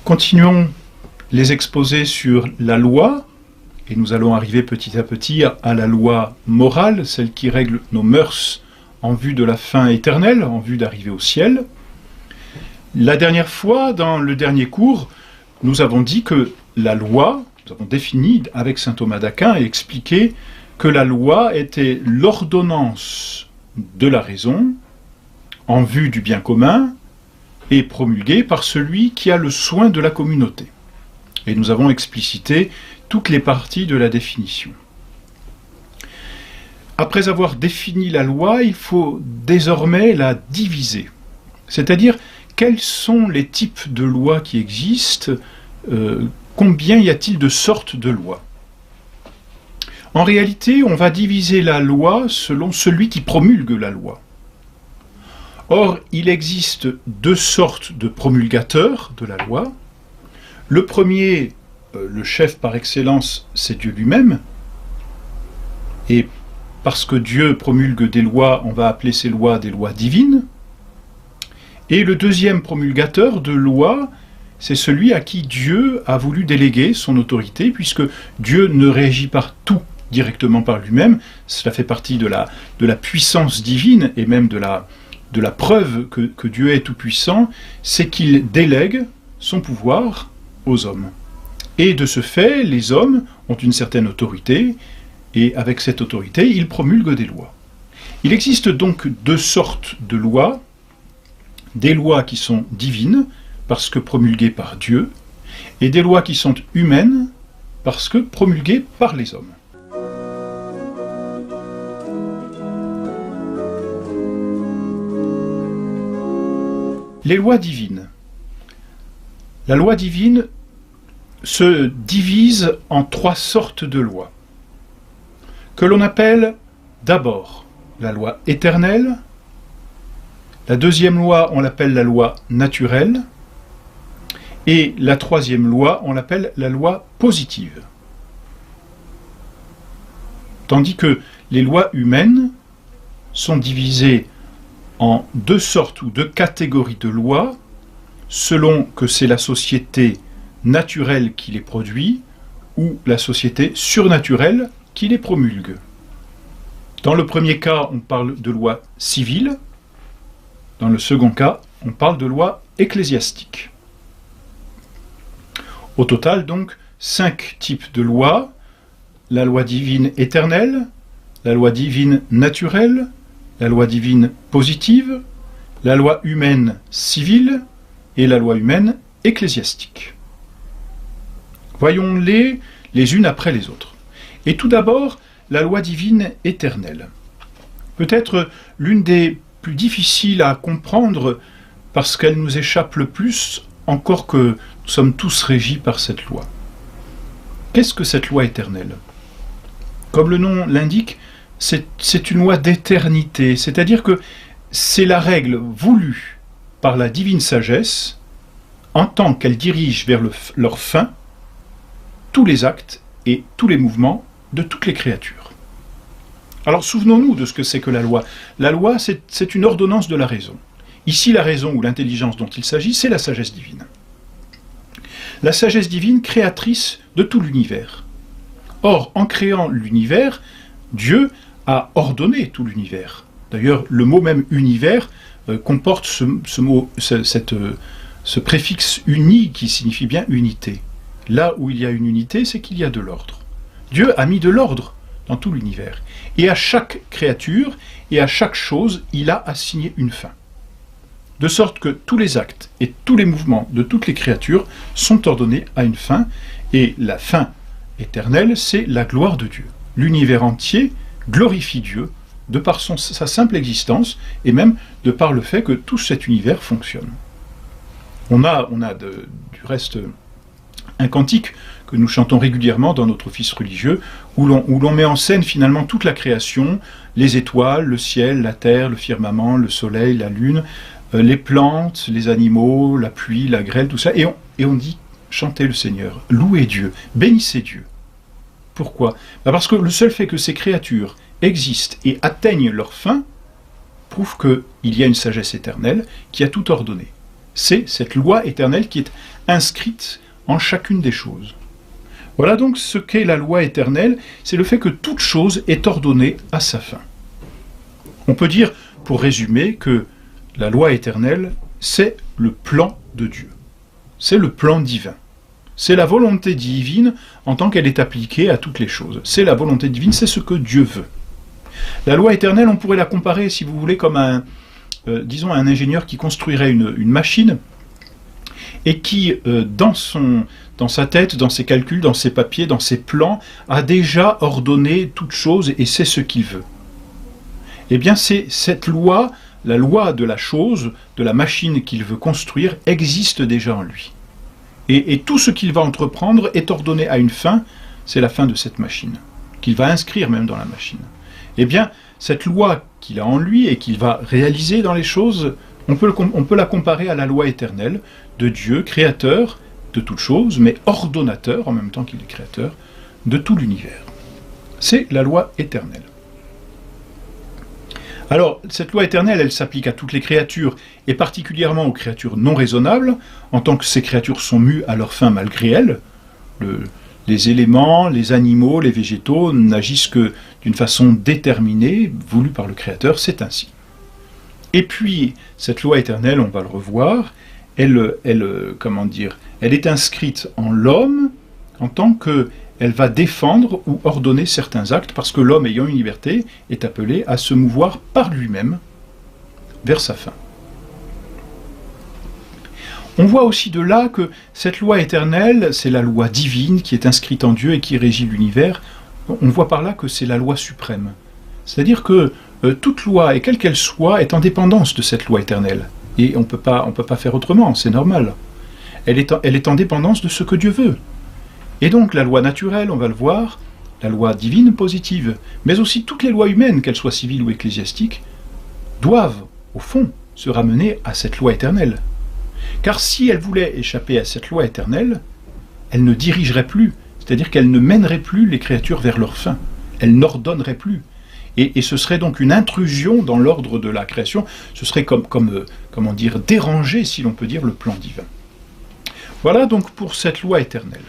Continuons les exposés sur la loi, et nous allons arriver petit à petit à la loi morale, celle qui règle nos mœurs en vue de la fin éternelle, en vue d'arriver au ciel. La dernière fois, dans le dernier cours, nous avons dit que la loi, nous avons défini avec saint Thomas d'Aquin et expliqué que la loi était l'ordonnance de la raison en vue du bien commun et promulguée par celui qui a le soin de la communauté. Et nous avons explicité toutes les parties de la définition. Après avoir défini la loi, il faut désormais la diviser. C'est-à-dire, quels sont les types de lois qui existent, combien y a-t-il de sortes de lois? En réalité, on va diviser la loi selon celui qui promulgue la loi. Or, il existe deux sortes de promulgateurs de la loi. Le premier, le chef par excellence, c'est Dieu lui-même. Et parce que Dieu promulgue des lois, on va appeler ces lois des lois divines. Et le deuxième promulgateur de lois, c'est celui à qui Dieu a voulu déléguer son autorité, puisque Dieu ne régit pas tout directement par lui-même. Cela fait partie de la puissance divine, et même de la preuve que Dieu est tout-puissant, c'est qu'il délègue son pouvoir aux hommes. Et de ce fait, les hommes ont une certaine autorité, et avec cette autorité, ils promulguent des lois. Il existe donc deux sortes de lois, des lois qui sont divines, parce que promulguées par Dieu, et des lois qui sont humaines, parce que promulguées par les hommes. Les lois divines. La loi divine se divise en trois sortes de lois, que l'on appelle d'abord la loi éternelle. La deuxième loi, on l'appelle la loi naturelle. Et la troisième loi, on l'appelle la loi positive. Tandis que les lois humaines sont divisées en deux sortes ou deux catégories de lois, selon que c'est la société naturelle qui les produit ou la société surnaturelle qui les promulgue. Dans le premier cas, on parle de loi civile. Dans le second cas, on parle de loi ecclésiastique. Au total, donc, 5 types de lois: la loi divine éternelle, la loi divine naturelle, la loi divine positive, la loi humaine civile et la loi humaine ecclésiastique. Voyons-les les unes après les autres. Et tout d'abord, la loi divine éternelle. Peut-être l'une des plus difficiles à comprendre parce qu'elle nous échappe le plus, encore que nous sommes tous régis par cette loi. Qu'est-ce que cette loi éternelle? Comme le nom l'indique, c'est une loi d'éternité, c'est-à-dire que c'est la règle voulue par la divine sagesse en tant qu'elle dirige vers leur fin tous les actes et tous les mouvements de toutes les créatures. Alors souvenons-nous de ce que c'est que la loi. La loi, c'est une ordonnance de la raison. Ici, la raison ou l'intelligence dont il s'agit, c'est la sagesse divine. La sagesse divine créatrice de tout l'univers. Or, en créant l'univers, Dieu a ordonné tout l'univers. D'ailleurs, le mot même univers comporte ce préfixe uni qui signifie bien unité. Là où il y a une unité, c'est qu'il y a de l'ordre. Dieu a mis de l'ordre dans tout l'univers. Et à chaque créature et à chaque chose, il a assigné une fin. De sorte que tous les actes et tous les mouvements de toutes les créatures sont ordonnés à une fin, et la fin éternelle, c'est la gloire de Dieu. L'univers entier glorifie Dieu de par sa simple existence, et même de par le fait que tout cet univers fonctionne. On a du reste un cantique que nous chantons régulièrement dans notre office religieux, où l'on met en scène finalement toute la création, les étoiles, le ciel, la terre, le firmament, le soleil, la lune, les plantes, les animaux, la pluie, la grêle, tout ça, et on dit « Chantez le Seigneur, louez Dieu, bénissez Dieu ». Pourquoi? Parce que le seul fait que ces créatures existent et atteignent leur fin prouve qu'il y a une sagesse éternelle qui a tout ordonné. C'est cette loi éternelle qui est inscrite en chacune des choses. Voilà donc ce qu'est la loi éternelle, c'est le fait que toute chose est ordonnée à sa fin. On peut dire, pour résumer, que la loi éternelle, c'est le plan de Dieu. C'est le plan divin. C'est la volonté divine en tant qu'elle est appliquée à toutes les choses. C'est la volonté divine, c'est ce que Dieu veut. La loi éternelle, on pourrait la comparer, si vous voulez, comme disons un ingénieur qui construirait une machine et qui, dans sa tête, dans ses calculs, dans ses papiers, dans ses plans, a déjà ordonné toute chose et sait ce qu'il veut. Eh bien, c'est cette loi, la loi de la chose, de la machine qu'il veut construire, existe déjà en lui. Et tout ce qu'il va entreprendre est ordonné à une fin, c'est la fin de cette machine, qu'il va inscrire même dans la machine. Eh bien, cette loi qu'il a en lui et qu'il va réaliser dans les choses, on peut la comparer à la loi éternelle de Dieu, créateur de toutes choses, mais ordonnateur, en même temps qu'il est créateur, de tout l'univers. C'est la loi éternelle. Alors, cette loi éternelle, elle s'applique à toutes les créatures, et particulièrement aux créatures non raisonnables, en tant que ces créatures sont mues à leur fin malgré elles. Les éléments, les animaux, les végétaux n'agissent que d'une façon déterminée, voulue par le Créateur, c'est ainsi. Et puis, cette loi éternelle, on va le revoir, elle est inscrite en l'homme en tant qu'elle va défendre ou ordonner certains actes, parce que l'homme ayant une liberté est appelé à se mouvoir par lui-même vers sa fin. On voit aussi de là que cette loi éternelle, c'est la loi divine qui est inscrite en Dieu et qui régit l'univers. On voit par là que c'est la loi suprême. C'est-à-dire que toute loi, et quelle qu'elle soit, est en dépendance de cette loi éternelle. Et on peut pas faire autrement, c'est normal. Elle est en dépendance de ce que Dieu veut. Et donc la loi naturelle, on va le voir, la loi divine positive, mais aussi toutes les lois humaines, qu'elles soient civiles ou ecclésiastiques, doivent, au fond, se ramener à cette loi éternelle. Car si elle voulait échapper à cette loi éternelle, elle ne dirigerait plus, c'est-à-dire qu'elle ne mènerait plus les créatures vers leur fin. Elle n'ordonnerait plus. Et ce serait donc une intrusion dans l'ordre de la création, ce serait comment dire, déranger, si l'on peut dire, le plan divin. Voilà donc pour cette loi éternelle.